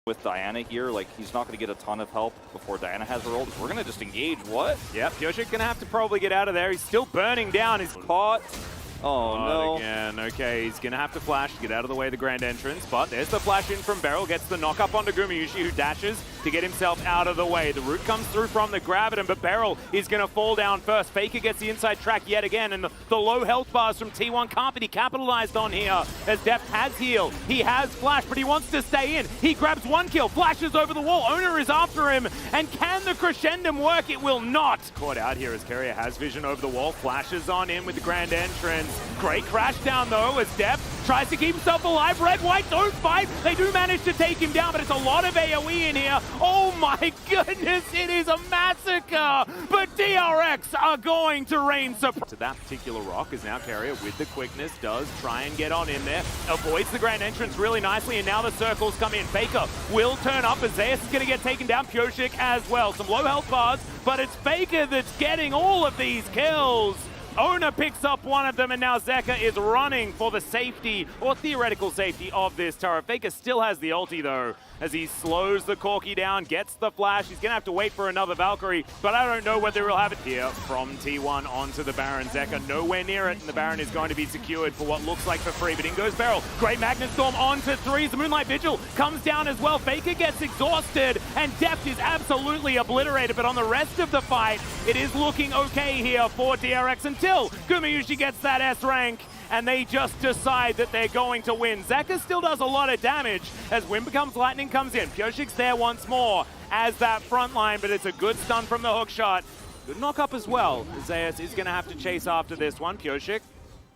with Diana here, like, he's not going to get a ton of help before Diana has her ult. We're going to just engage. What? Yep, Pyosik going to have to probably get out of there. He's still burning down. He's Caught. Oh, no. Again, okay, he's going to have to flash to get out of the way of the grand entrance, but there's the flash in from Beryl, gets the knock up onto Gumayusi, who dashes to get himself out of the way. The root comes through from the grab at him, but Beryl is going to fall down first. Faker gets the inside track yet again, and the low health bars from T1 can't be capitalized on here, as Deft has heal. He has flash, but he wants to stay in. He grabs one kill, flashes over the wall. Owner is after him, and can the crescendum work? It will not. Caught out here as Carrier has vision over the wall, flashes on in with the grand entrance. Great crash down though as Deft tries to keep himself alive. Red, white, don't fight. They do manage to take him down, but it's a lot of AoE in here. Oh my goodness, it is a massacre. But DRX are going to reign supreme. To that particular rock is now Carrier with the quickness, does try and get on in there. Avoids the grand entrance really nicely, and now the circles come in. Faker will turn up as Zeus is going to get taken down. Pyosik as well. Some low health bars, but it's Faker that's getting all of these kills. Owner picks up one of them, and now Zeka is running for the safety, or theoretical safety, of this turret. Faker still has the ulti, though, as he slows the Corki down, gets the flash. He's going to have to wait for another Valkyrie, but I don't know whether he'll have it here. From T1 onto the Baron. Zeka nowhere near it, and the Baron is going to be secured for what looks like for free, but in goes Beryl. Great Magnet Storm onto threes. The Moonlight Vigil comes down as well. Faker gets exhausted, and Deft is absolutely obliterated, but on the rest of the fight, it is looking okay here for DRX until Gumayusi gets that S rank, and they just decide that they're going to win. Zeka still does a lot of damage as Wind Becomes Lightning comes in. Pyosik's there once more as that front line, but it's a good stun from the hook shot. Good knock up as well. Zeus is going to have to chase after this one. Pyosik,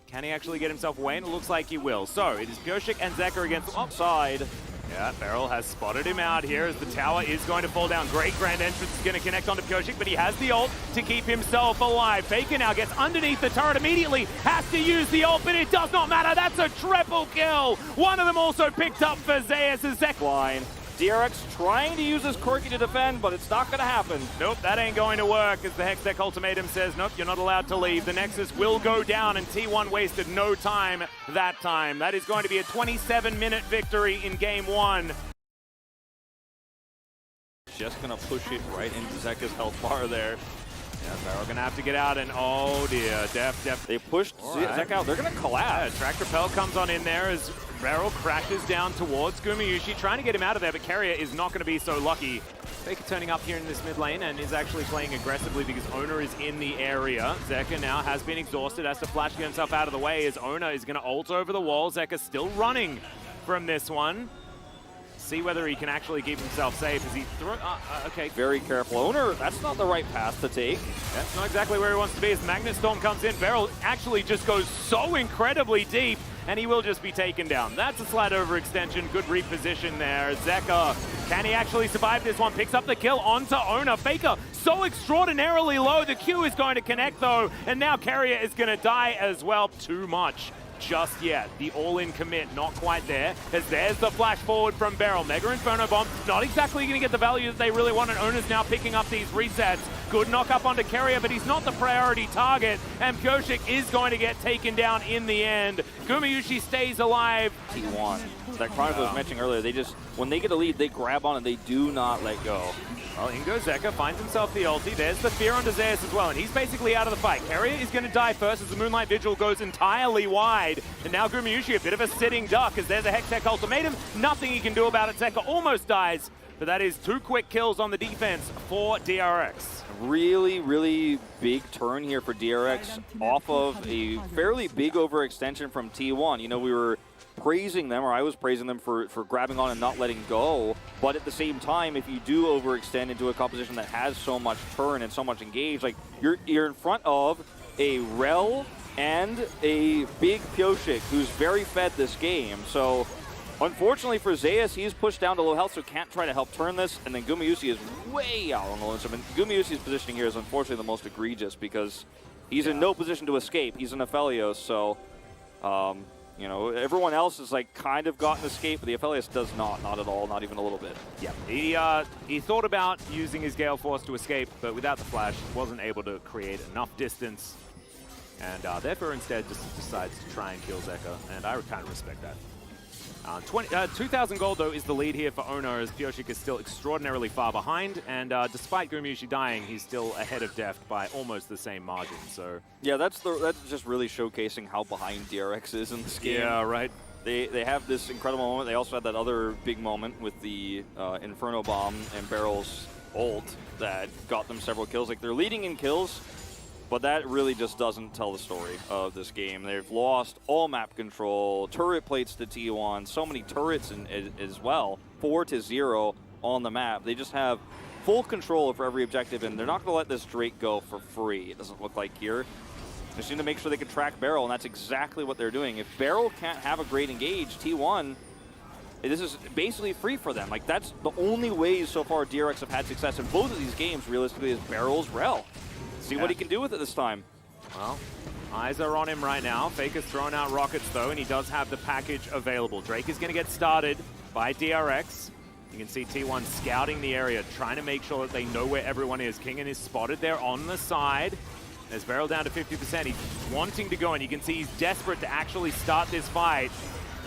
can he actually get himself away? And it looks like he will. So it is Pyosik and Zeka against the upside. Yeah, Beryl has spotted him out here as the tower is going to fall down. Great grand entrance is going to connect onto Pyosik, but he has the ult to keep himself alive. Faker now gets underneath the turret immediately, has to use the ult, but it does not matter. That's a triple kill. One of them also picked up for Zeus as Zek line. DRX trying to use his Corki to defend, but it's not going to happen. Nope, that ain't going to work, as the Hextech ultimatum says, nope, you're not allowed to leave. The Nexus will go down, and T1 wasted no time that time. That is going to be a 27-minute victory in Game 1. Just going to push it right into Zeka's health bar there. Yeah, Beryl gonna have to get out, and oh dear, Def. They pushed Zeka out. They're gonna collapse. Yeah, Track Repel comes on in there as Beryl crashes down towards Gumayusi, trying to get him out of there, but Carrier is not gonna be so lucky. Faker turning up here in this mid lane and is actually playing aggressively because Owner is in the area. Zeka now has been exhausted, has to flash get himself out of the way as Owner is gonna ult over the wall. Zeka still running from this one. See whether he can actually keep himself safe as he okay. Very careful. Owner, that's not the right path to take. That's not exactly where he wants to be as Magnet Storm comes in. Beryl actually just goes so incredibly deep, and he will just be taken down. That's a slight overextension. Good reposition there. Zeka, can he actually survive this one? Picks up the kill onto Owner. Faker so extraordinarily low. The Q is going to connect though, and now Carrier is going to die as well. Too much just yet. The all-in commit not quite there, as there's the flash forward from Beryl. Mega Inferno Bomb not exactly going to get the value that they really want, and Owner's now picking up these resets. Good knock up onto Carrier, but he's not the priority target, and Pyosik is going to get taken down in the end. Gumayusi stays alive. T1. That Chronicle was mentioning earlier, they just, when they get a lead, they grab on and they do not let go. Well, in goes Zeka, finds himself the ulti. There's the fear onto Zeus as well, and he's basically out of the fight. Carrier is going to die first as the Moonlight Vigil goes entirely wide. And now Gumayusi, a bit of a sitting duck, as there's a Hextech ultimatum. Nothing he can do about it. Zeka almost dies, but that is 2 quick kills on the defense for DRX. Really, really big turn here for DRX off of a fairly big overextension from T1. You know, we were praising them, or I was praising them for grabbing on and not letting go, but at the same time, if you do overextend into a composition that has so much turn and so much engage, like you're in front of a Rel and a big Pyosik who's very fed this game. So unfortunately for Zeus, he's pushed down to low health, so can't try to help turn this, and then Gumayusi is way out on the limb. And Gumayusi's positioning here is unfortunately the most egregious because he's in no position to escape. He's an Aphelios, so you know, everyone else has like kind of gotten escape, but the Aphelios does not at all, not even a little bit. Yeah, he thought about using his Gale Force to escape, but without the flash, wasn't able to create enough distance, and therefore instead just decides to try and kill Zeka, and I kind of respect that. 2,000 gold, though, is the lead here for Ono, as Pioshik is still extraordinarily far behind, and despite Gumayusi dying, he's still ahead of Deft by almost the same margin, so... Yeah, that's just really showcasing how behind DRX is in this game. Yeah, right. They have this incredible moment. They also had that other big moment with the Inferno Bomb and Barrel's ult that got them several kills. Like, they're leading in kills, but that really just doesn't tell the story of this game. They've lost all map control, turret plates to T1, so many turrets as well, 4-0 on the map. They just have full control over every objective, and they're not going to let this Drake go for free, it doesn't look like here. They just need to make sure they can track Barrel, and that's exactly what they're doing. If Barrel can't have a great engage, T1, this is basically free for them. Like, that's the only way so far DRX have had success in both of these games, realistically, is Barrel's Rel. See what he can do with it this time. Well, eyes are on him right now. Faker's throwing out rockets, though, and he does have the package available. Drake is going to get started by DRX. You can see T1 scouting the area, trying to make sure that they know where everyone is. Kingen is spotted there on the side. There's Barrel down to 50%. He's wanting to go, and you can see he's desperate to actually start this fight.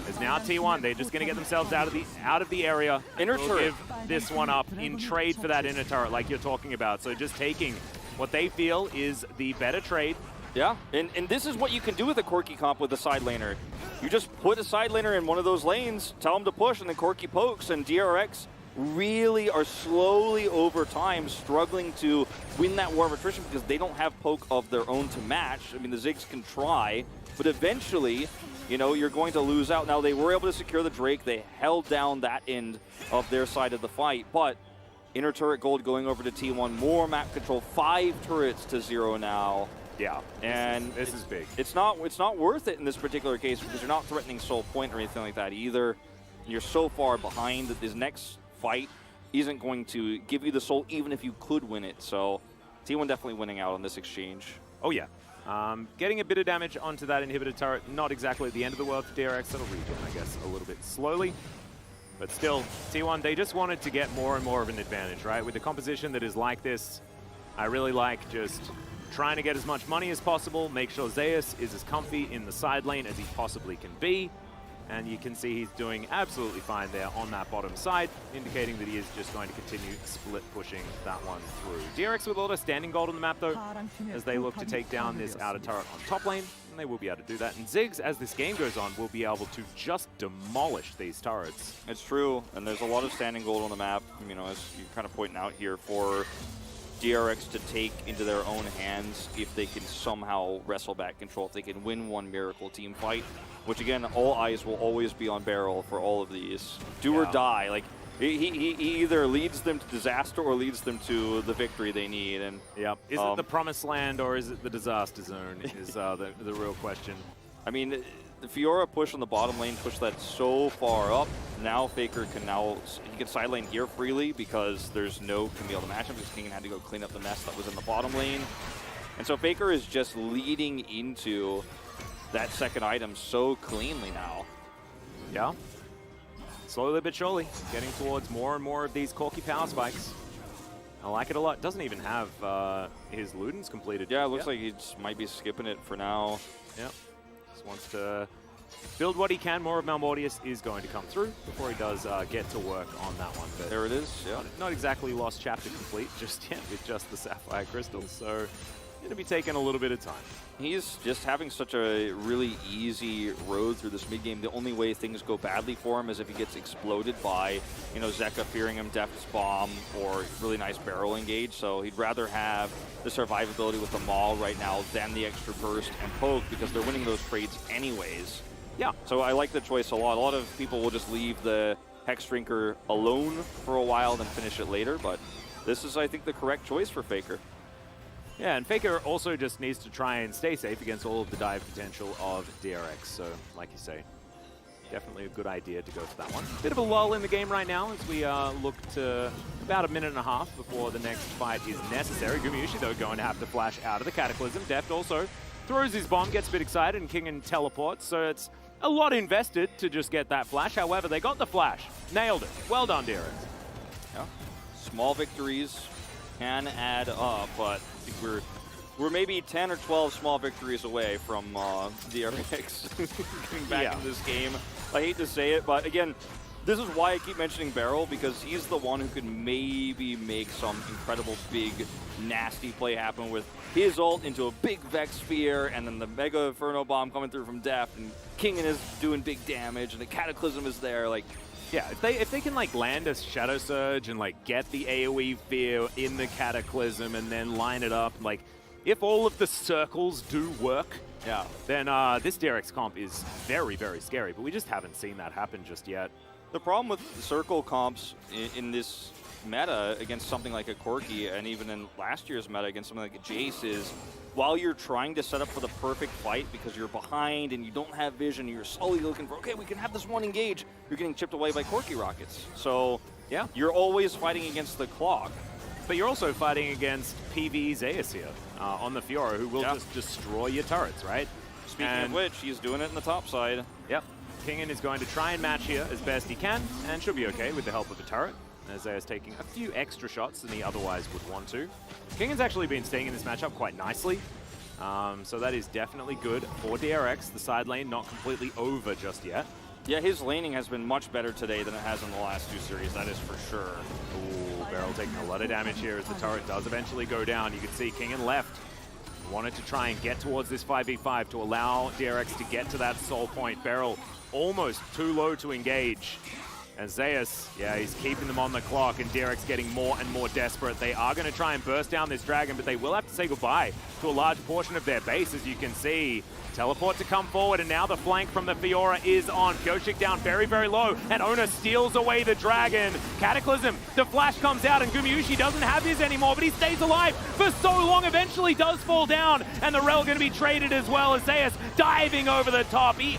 There's now T1. They're just going to get themselves out of the area. Inner turret. Give this one up in trade for that inner turret, like you're talking about. So just taking what they feel is the better trade. Yeah, and this is what you can do with a Corki comp with a side laner. You just put a side laner in one of those lanes, tell them to push, and then Corki pokes, and DRX really are slowly over time struggling to win that war of attrition because they don't have poke of their own to match. I mean, the Ziggs can try, but eventually, you know, you're going to lose out. Now, they were able to secure the Drake. They held down that end of their side of the fight, but inner turret gold going over to T1, more map control, 5 turrets to 0 now. Yeah, and this is big. It's not worth it in this particular case because you're not threatening soul point or anything like that either. You're so far behind that this next fight isn't going to give you the soul even if you could win it. So T1 definitely winning out on this exchange. Oh yeah. Getting a bit of damage onto that inhibitor turret, not exactly at the end of the world for DRX. That'll regen, I guess, a little bit slowly. But still, T1, they just wanted to get more and more of an advantage, right? With the composition that is like this, I really like just trying to get as much money as possible, make sure Zeus is as comfy in the side lane as he possibly can be. And you can see he's doing absolutely fine there on that bottom side, indicating that he is just going to continue split pushing that one through. DRX with a lot of standing gold on the map, though, as they look to take down this outer turret on top lane, and they will be able to do that. And Ziggs, as this game goes on, will be able to just demolish these turrets. It's true, and there's a lot of standing gold on the map, you know, as you're kind of pointing out here, for DRX to take into their own hands if they can somehow wrestle back control, if they can win one Miracle team fight, which again, all eyes will always be on Barrel for all of these. Do or die. Like, he either leads them to disaster or leads them to the victory they need. And yeah, is it the promised land or is it the disaster zone is the real question. I mean, the Fiora push on the bottom lane pushed that so far up. Now Faker can he can side lane here freely because there's no Camille to match him because Kingen had to go clean up the mess that was in the bottom lane. And so Faker is just leading into that second item so cleanly now. Yeah. Slowly but surely, getting towards more and more of these Corki power spikes. I like it a lot. Doesn't even have his Ludens completed. Yeah, it looks like he just might be skipping it for now. Yep. Just wants to build what he can. More of Malmortius is going to come through before he does get to work on that one. But there it is, yeah. Not exactly lost chapter complete just yet with just the Sapphire Crystal, so going to be taking a little bit of time. He's just having such a really easy road through this mid-game. The only way things go badly for him is if he gets exploded by, you know, Zeka fearing him Death's Bomb or really nice barrel engage. So he'd rather have the survivability with the Maul right now than the extra burst and poke because they're winning those trades anyways. Yeah. So I like the choice a lot. A lot of people will just leave the Hex Drinker alone for a while, then finish it later. But this is, I think, the correct choice for Faker. Yeah, and Faker also just needs to try and stay safe against all of the dive potential of DRX. So, like you say, definitely a good idea to go for that one. Bit of a lull in the game right now as we look to about a minute and a half before the next fight is necessary. Gumayusi, though, going to have to flash out of the Cataclysm. Deft also throws his bomb, gets a bit excited, and Kingen teleports. So it's a lot invested to just get that flash. However, they got the flash. Nailed it. Well done, DRX. Yeah. Small victories can add up, but I think we're we're maybe 10 or 12 small victories away from DRX getting back in this game. I hate to say it, but again, this is why I keep mentioning Beryl, because he's the one who could maybe make some incredible big nasty play happen with his ult into a big Vex Sphere, and then the Mega Inferno Bomb coming through from Deft, and Kingen is doing big damage, and the Cataclysm is there. Like, yeah, if they can like land a Shadow Surge and like get the AoE fear in the Cataclysm and then line it up, like if all of the circles do work, yeah, then this DRX comp is very, very scary. But we just haven't seen that happen just yet. The problem with circle comps in this meta against something like a Corki, and even in last year's meta against something like a Jace, is while you're trying to set up for the perfect fight because you're behind and you don't have vision, you're slowly looking for, okay, we can have this one engage, you're getting chipped away by Corki rockets. So yeah, you're always fighting against the clock. But you're also fighting against PvE Zeus here on the Fiora, who will just destroy your turrets, right? Speaking of which, he's doing it in the top side. Yep. Kingen is going to try and match here as best he can, and should be okay with the help of the turret, as Zeus taking a few extra shots than he otherwise would want to. Kingen's actually been staying in this matchup quite nicely, so that is definitely good for DRX. The side lane not completely over just yet. Yeah, his laning has been much better today than it has in the last two series, that is for sure. Ooh, Beryl taking a lot of damage here as the turret does eventually go down. You can see Kingen left. Wanted to try and get towards this 5v5 to allow DRX to get to that soul point. Beryl almost too low to engage. And Zeus, yeah, he's keeping them on the clock, and DRX getting more and more desperate. They are going to try and burst down this dragon, but they will have to say goodbye to a large portion of their base, as you can see. Teleport to come forward, and now the flank from the Fiora is on. Pyosik down very, very low, and Ona steals away the dragon. Cataclysm, the flash comes out, and Gumayusi doesn't have his anymore, but he stays alive for so long, eventually does fall down, and the Rel going to be traded as well, as Zeus diving over the top. He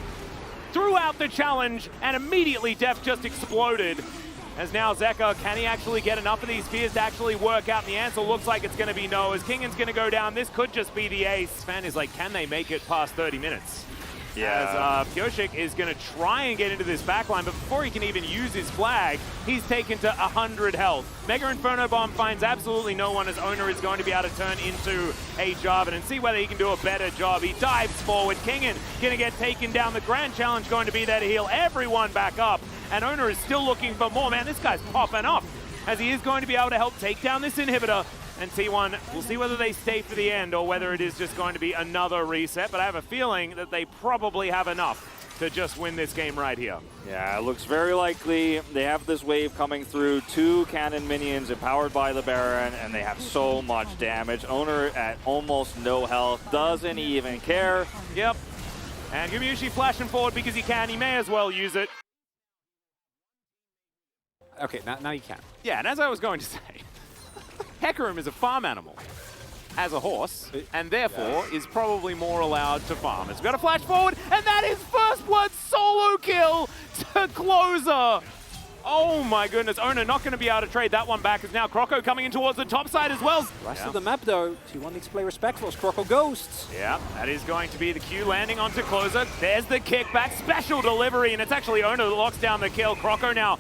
threw out the challenge, and immediately Deft just exploded. As now Zeka, can he actually get enough of these fears to actually work out? And the answer looks like it's going to be no, as Kingen's going to go down. This could just be the ace. Fan is like, can they make it past 30 minutes? Yeah. As Pyosik is going to try and get into this backline, but before he can even use his flag, he's taken to 100 health. Mega Inferno Bomb finds absolutely no one, as Owner is going to be able to turn into a Jarvan and see whether he can do a better job. He dives forward. Kingen going to get taken down. The grand challenge going to be there to heal everyone back up. And Owner is still looking for more. Man, this guy's popping up, as he is going to be able to help take down this inhibitor. And T1, we'll see whether they stay for the end or whether it is just going to be another reset. But I have a feeling that they probably have enough to just win this game right here. Yeah, it looks very likely. They have this wave coming through, 2 cannon minions empowered by the Baron, and they have so much damage. Owner at almost no health, doesn't even care. Yep. And Gumayusi flashing forward because he can. He may as well use it. Okay, now you can. Yeah, and as I was going to say, Hecarim is a farm animal as a horse, and therefore is probably more allowed to farm. It's got a flash forward, and that is first blood solo kill to Closer. Oh my goodness, Owner not going to be able to trade that one back, as now Croco coming in towards the top side as well. Rest of the map though, T1 needs to play respectful as Croco ghosts. Yeah, that is going to be the Q landing onto Closer. There's the kickback, special delivery, and it's actually Owner that locks down the kill. Croco now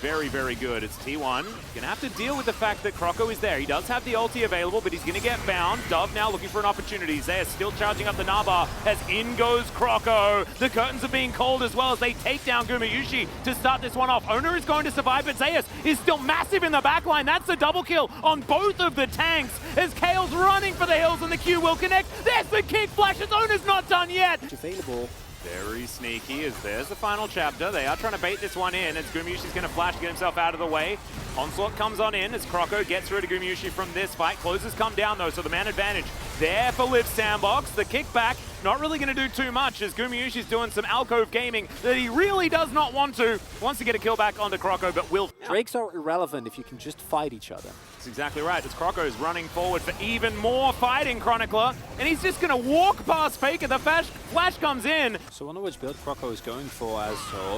very, very good. It's T1. Gonna have to deal with the fact that Croco is there. He does have the ulti available, but he's gonna get bound. Dove now looking for an opportunity. Zeus still charging up the Naba as in goes Croco. The curtains are being called as well as they take down Gumayusi to start this one off. Owner is going to survive, but Zeus is still massive in the backline. That's a double kill on both of the tanks as Kale's running for the hills and the Q will connect. There's the kick flash as Owner's not done yet. It's available. Very sneaky, as there's the final chapter. They are trying to bait this one in, as Gumayusi's going to flash, get himself out of the way. Onslaught comes on in as Croco gets rid of Gumayusi from this fight. Closes come down though, so the man advantage there for Liv Sandbox. The kickback not really going to do too much, as Gumayusi's doing some alcove gaming that he really does not want to. Wants to get a kill back onto Croco, but will. Drakes are irrelevant if you can just fight each other. That's exactly right, as Croco is running forward for even more fighting, Chronicler, and he's just going to walk past Faker. The flash comes in. So I wonder which build Croco is going for as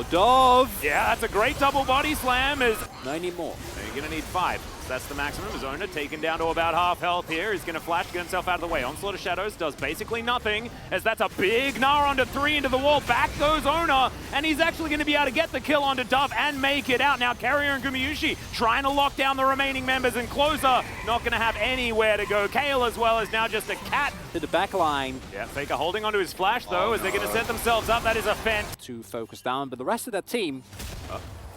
Dove. Yeah, that's a great double body slam. As No, I need more. They You're going to need 5. So that's the maximum. Zona taken down to about half health here. He's going to flash to get himself out of the way. Onslaught of Shadows does basically nothing, as that's a big Gnar onto 3 into the wall. Back goes Ona, and he's actually going to be able to get the kill onto Dove and make it out. Now Carrier and Gumayusi trying to lock down the remaining members, and Closer not going to have anywhere to go. Kale as well is now just a cat. To the back line. Yeah, Faker holding onto his flash though, as they're going to set themselves up. That is a fence. To focus down, but the rest of that team.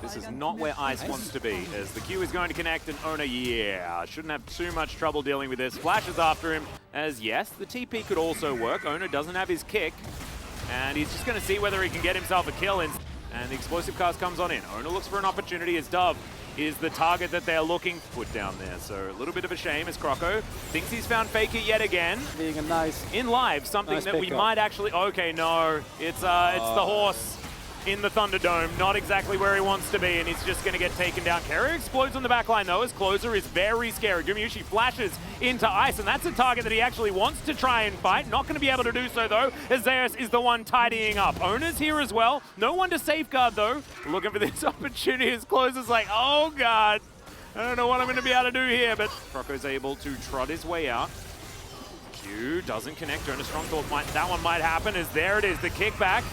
This is not where Ice wants to be, as the Q is going to connect, and Ona, yeah, shouldn't have too much trouble dealing with this. Flashes after him, as yes, the TP could also work. Ona doesn't have his kick, and he's just going to see whether he can get himself a kill in. And the explosive cast comes on in. Ona looks for an opportunity as Dove is the target that they're looking to put down there. So a little bit of a shame as Croco thinks he's found Faker yet again. Being a nice... In live, something nice that we pickup. might actually... Okay, no, it's the horse in the Thunderdome, not exactly where he wants to be, and he's just going to get taken down. Carrier explodes on the backline though, as Closer is very scary. Gumayusi flashes into Ice, and that's a target that he actually wants to try and fight. Not going to be able to do so though, as Zeus is the one tidying up. Ona's here as well. No one to safeguard though. Looking for this opportunity as Closer's like, oh god, I don't know what I'm going to be able to do here, but Croco's able to trot his way out. Q doesn't connect. Ona Strong thought that one might happen, as there it is, the kickback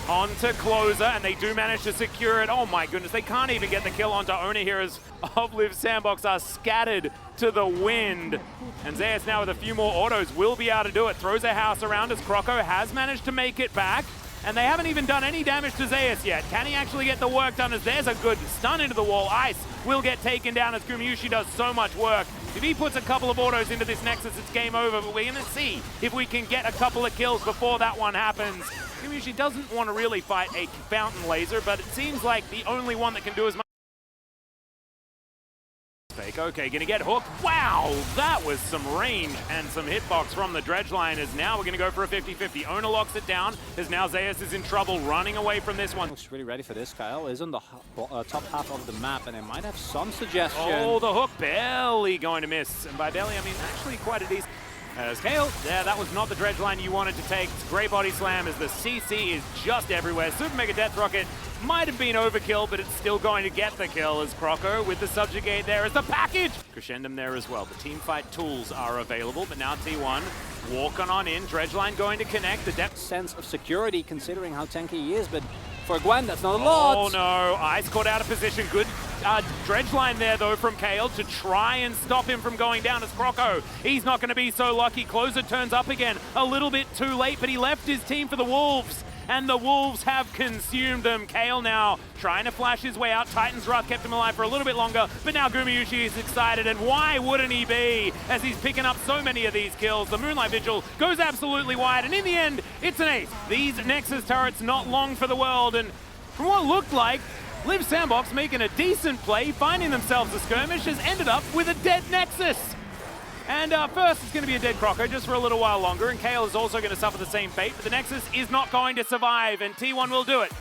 onto Closer, and they do manage to secure it. Oh my goodness, they can't even get the kill onto Ona here, as Obliv Sandbox are scattered to the wind. And Zeus now with a few more autos will be able to do it. Throws a house around, as Croco has managed to make it back. And they haven't even done any damage to Zeus yet. Can he actually get the work done, as there's a good stun into the wall. Ice will get taken down, as Gumayusi does so much work. If he puts a couple of autos into this Nexus, it's game over, but we're going to see if we can get a couple of kills before that one happens. Gumayusi doesn't want to really fight a fountain laser, but it seems like the only one that can do as much. Fake, okay, gonna get hooked. Wow, that was some range and some hitbox from the dredge line, as now we're gonna go for a 50-50. Ona locks it down, as now Zeus is in trouble running away from this one. Looks really ready for this. Kyle is on the top half of the map, and it might have some suggestion. Oh, the hook barely going to miss. And by barely, I mean actually quite a decent. As Kale, yeah, that was not the dredge line you wanted to take. It's great body slam, as the CC is just everywhere. Super Mega Death Rocket might have been overkill, but it's still going to get the kill, as Croco with the subjugate there as the package. Crescendum there as well. The team fight tools are available, but now T1 walking on in. Dredge line going to connect. The depth Sense of security, considering how tanky he is, but for Gwen, that's not a lot. Oh no, Ice caught out of position. Good dredge line there though from Kale to try and stop him from going down, as Croco. He's not going to be so lucky. Closer turns up again a little bit too late, but he left his team for the Wolves, and the Wolves have consumed them. Kale now trying to flash his way out. Titan's Wrath kept him alive for a little bit longer, but now Gumayusi is excited, and why wouldn't he be, as he's picking up so many of these kills. The Moonlight Vigil goes absolutely wide, and in the end, it's an ace. These Nexus turrets not long for the world, and from what looked like, Liv Sandbox making a decent play, finding themselves a skirmish, has ended up with a dead Nexus. And first, it's going to be a dead Croco just for a little while longer, and Kale is also going to suffer the same fate, but the Nexus is not going to survive, and T1 will do it.